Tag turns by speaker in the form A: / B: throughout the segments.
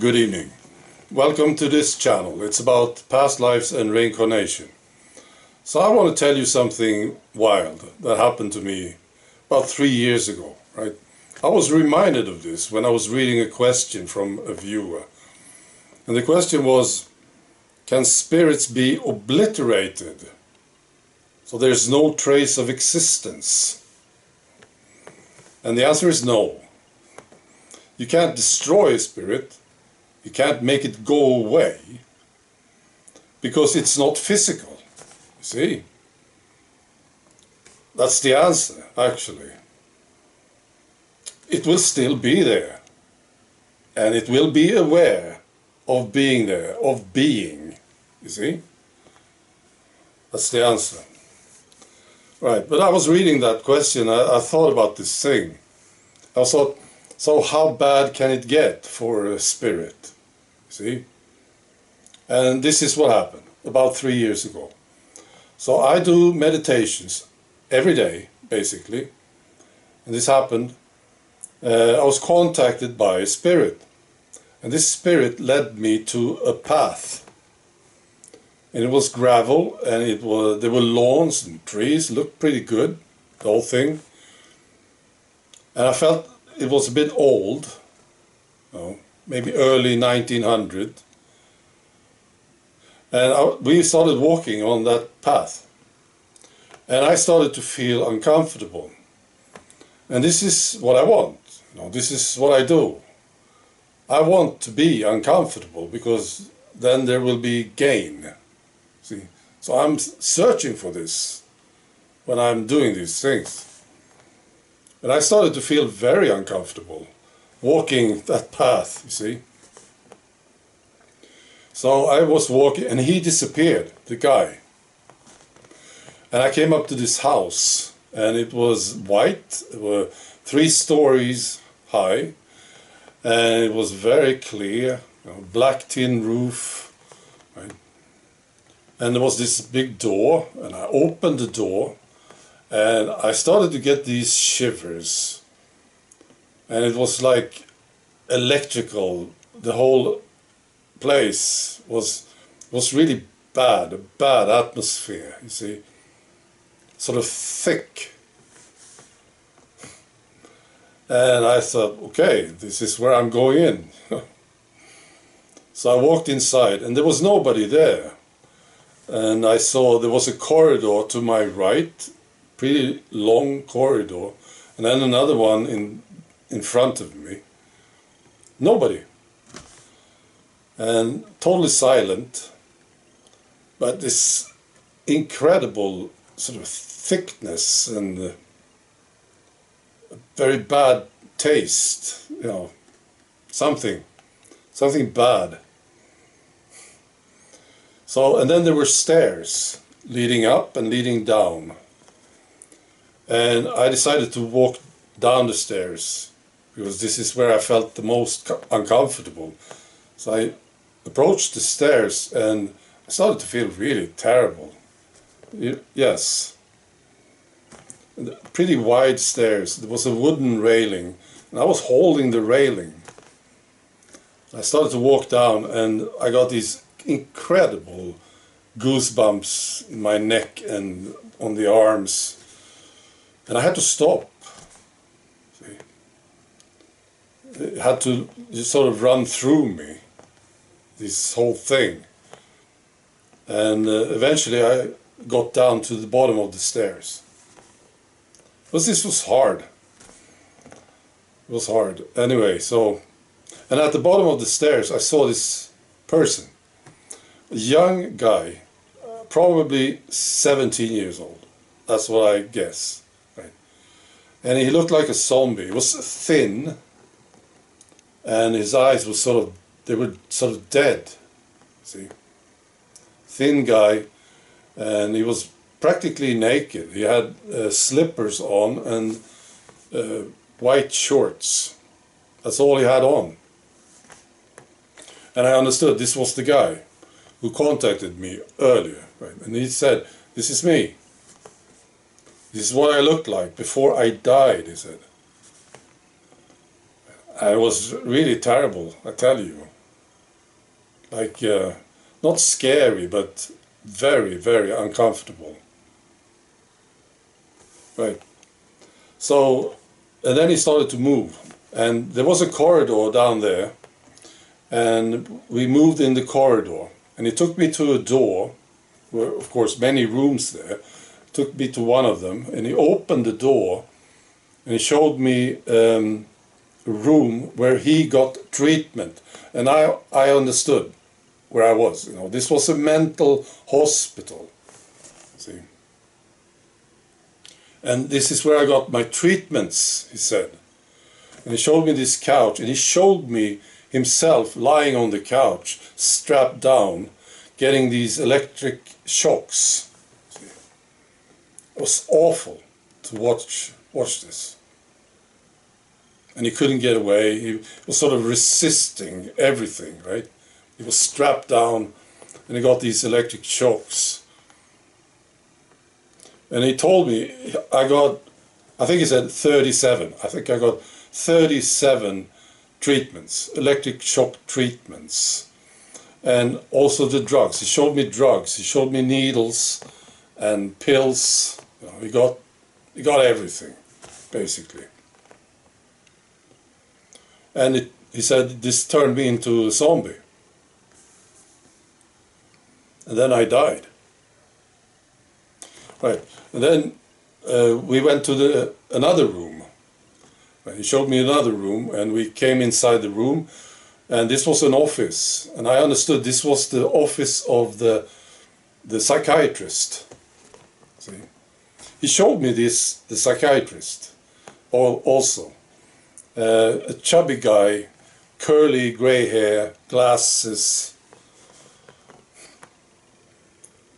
A: Good evening. Welcome to this channel. It's about past lives and reincarnation. So I want to tell you something wild that happened to me about 3 years ago, right? I was reminded of this when I was reading a question from a viewer. And the question was, can spirits be obliterated so there's no trace of existence? And the answer is no. You can't destroy a spirit. You can't make it go away because it's not physical, you see. That's the answer, actually. It will still be there, and it will be aware of being there, of being, you see. That's the answer. Right, but I was reading that question, I thought about this thing. I thought, so how bad can it get for a spirit? See? And this is what happened about 3 years ago. So I do meditations every day, basically. And this happened. I was contacted by a spirit. And this spirit led me to a path. And it was gravel, and there were lawns and trees, looked pretty good, the whole thing. And I felt it was a bit old, maybe early 1900. And we started walking on that path. And I started to feel uncomfortable. And this is what I want. This is what I do. I want to be uncomfortable because then there will be gain. See? So I'm searching for this when I'm doing these things. And I started to feel very uncomfortable walking that path, you see. So I was walking and he disappeared, the guy. And I came up to this house and it was white, it was 3 stories high, and it was very clear, black tin roof, right? And there was this big door, and I opened the door and I started to get these shivers. And it was like electrical. The whole place was really bad, a bad atmosphere, you see. Sort of thick. And I thought, okay, this is where I'm going in. So I walked inside and there was nobody there. And I saw there was a corridor to my right, pretty long corridor, and then another one in front of me. Nobody. And totally silent, but this incredible sort of thickness and a very bad taste, something bad. So, and then there were stairs leading up and leading down. And I decided to walk down the stairs because this is where I felt the most uncomfortable. So I approached the stairs and I started to feel really terrible. Yes. Pretty wide stairs. There was a wooden railing and I was holding the railing. I started to walk down and I got these incredible goosebumps in my neck and on the arms. And I had to stop. See? It had to just sort of run through me, this whole thing. And eventually I got down to the bottom of the stairs. But this was hard. It was hard. Anyway, and at the bottom of the stairs I saw this person. A young guy, probably 17 years old. That's what I guess. Right? And he looked like a zombie. He was thin, and his eyes were they were sort of dead. See? Thin guy, and he was practically naked. He had slippers on and white shorts. That's all he had on. And I understood this was the guy who contacted me earlier, right? And he said, "This is me. This is what I looked like before I died," he said. It was really terrible, I tell you. like not scary, but very, very uncomfortable. Right. So, and then he started to move, and there was a corridor down there, and we moved in the corridor, and he took me to a door, where of course many rooms there, took me to one of them, and he opened the door, and he showed me a room where he got treatment, and I understood where I was. You know, this was a mental hospital. See, and this is where I got my treatments, he said. And he showed me this couch, and he showed me himself lying on the couch, strapped down, getting these electric shocks. See, it was awful to watch this. And he couldn't get away. He was sort of resisting everything, right? He was strapped down, and he got these electric shocks. And he told me, I think he said 37. I think I got 37 treatments, electric shock treatments. And also the drugs. He showed me drugs. He showed me needles and pills. You know, he got everything, basically. And he said, this turned me into a zombie. And then I died. Right. And then we went to another room. He showed me another room, and we came inside the room, and this was an office. And I understood this was the office of the psychiatrist. See? He showed me the psychiatrist also. A chubby guy, curly grey hair, glasses.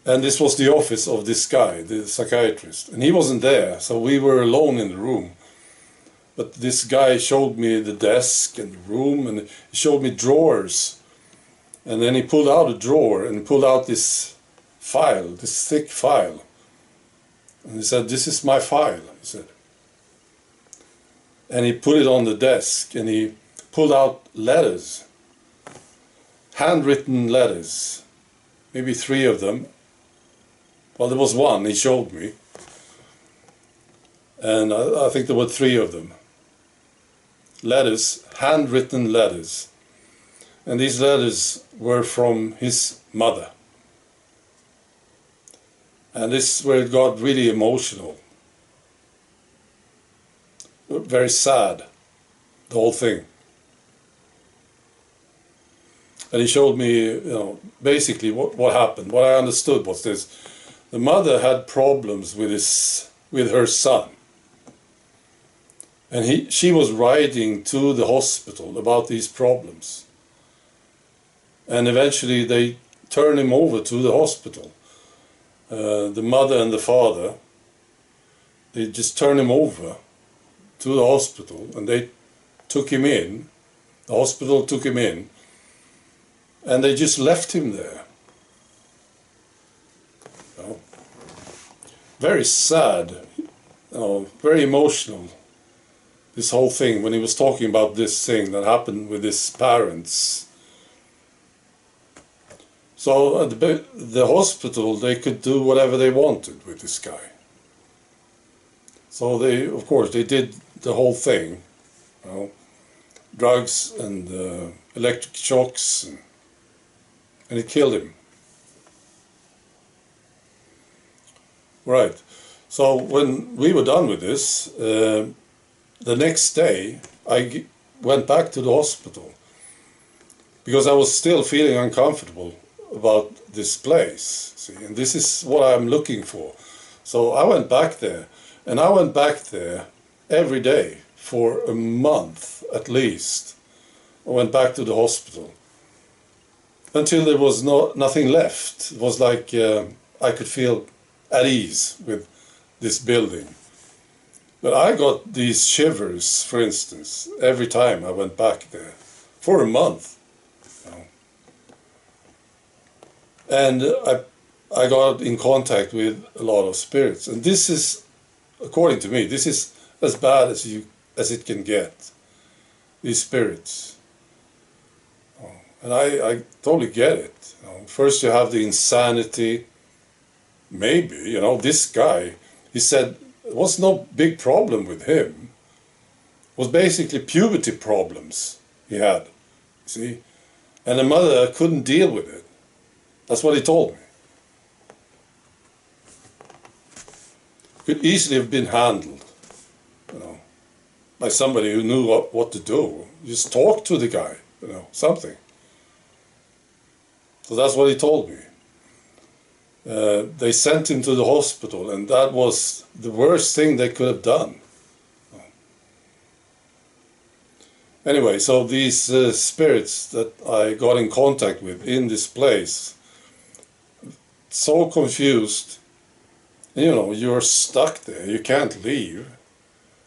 A: And this was the office of this guy, the psychiatrist. And he wasn't there, so we were alone in the room. But this guy showed me the desk and the room, and he showed me drawers. And then he pulled out a drawer and pulled out this file, this thick file. And he said, this is my file, he said. And he put it on the desk, and he pulled out letters, handwritten letters, maybe 3 of them. Well, there was one he showed me, and I think there were 3 of them. Letters, handwritten letters. And these letters were from his mother. And this is where it got really emotional. Very sad, the whole thing. And he showed me, you know, basically what happened. What I understood was this: the mother had problems with her son, and she was writing to the hospital about these problems. And eventually they turned him over to the hospital. The mother and the father, they just turned him over to the hospital, and they took him in. The hospital took him in, and they just left him there. You know, very sad, you know, very emotional, this whole thing, when he was talking about this thing that happened with his parents. So at the hospital, they could do whatever they wanted with this guy. So they, of course, they did the whole thing, you know, drugs and electric shocks, and it killed him. Right. So when we were done with this, the next day I went back to the hospital because I was still feeling uncomfortable about this place. See, and this is what I'm looking for. So I went back there, and I went back there every day for a month at least. I went back to the hospital until there was nothing left. It was like I could feel at ease with this building. But I got these shivers, for instance, every time I went back there for a month. You know. And I got in contact with a lot of spirits, and this is, according to me, this is as bad as it can get. These spirits, And I totally get it. You know, first you have the insanity. Maybe, you know, this guy, he said there was no big problem with him. It was basically puberty problems he had, see? And the mother couldn't deal with it. That's what he told me. Could easily have been handled, you know, by somebody who knew what to do. Just talk to the guy, you know, something. So that's what he told me. They sent him to the hospital, and that was the worst thing they could have done. Anyway, so these spirits that I got in contact with in this place, so confused, you know, you're stuck there, you can't leave,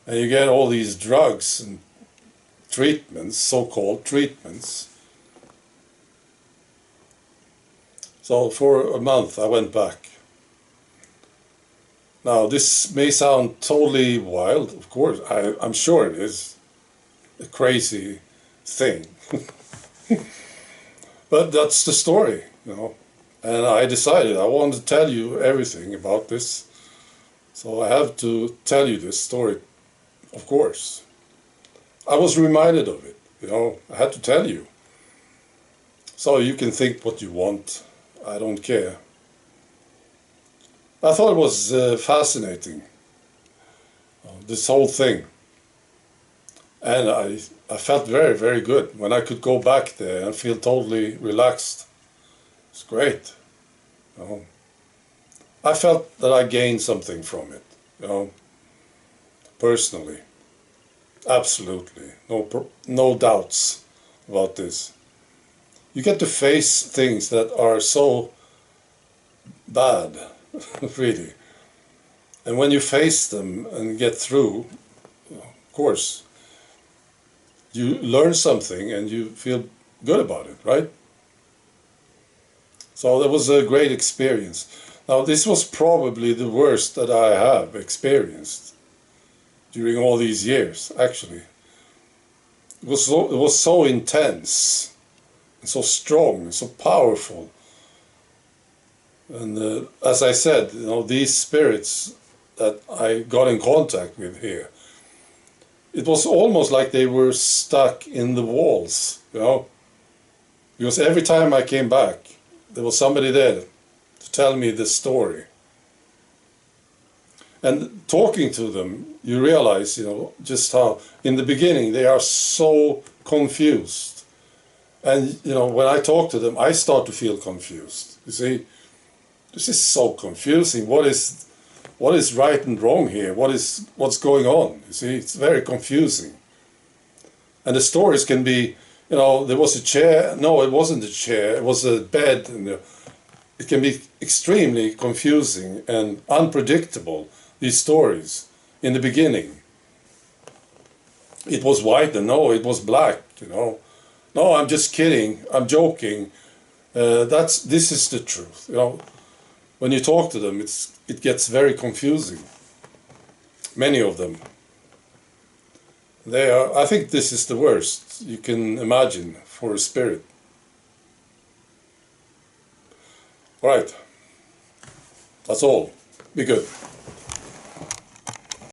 A: and you get all these drugs and treatments, so-called treatments. So for a month I went back. Now this may sound totally wild, of course, I'm sure it is a crazy thing. But that's the story, you know. And I decided I wanted to tell you everything about this. So I have to tell you this story, of course. I was reminded of it, you know, I had to tell you. So you can think what you want, I don't care. I thought it was fascinating, this whole thing. And I felt very, very good when I could go back there and feel totally relaxed. It's great, you know. I felt that I gained something from it, you know, personally. Absolutely, no doubts about this. You get to face things that are so bad, really. And when you face them and get through, of course, you learn something and you feel good about it, right? So that was a great experience. Now this was probably the worst that I have experienced during all these years, actually. It was so intense, and so strong, and so powerful. And as I said, you know, these spirits that I got in contact with here, it was almost like they were stuck in the walls, you know, because every time I came back, there was somebody there to tell me the story. And talking to them, you realize, you know, just how, in the beginning, they are so confused. And, you know, when I talk to them, I start to feel confused. You see, this is so confusing. What is right and wrong here? What's going on? You see, it's very confusing. And the stories can be, you know, there was a chair. No, it wasn't a chair. It was a bed. And it can be extremely confusing and unpredictable, these stories, in the beginning. It was white, and no, it was black, you know. No, I'm just kidding. I'm joking. This is the truth, you know. When you talk to them, it gets very confusing. Many of them. I think this is the worst you can imagine for a spirit. All right. That's all. Be good.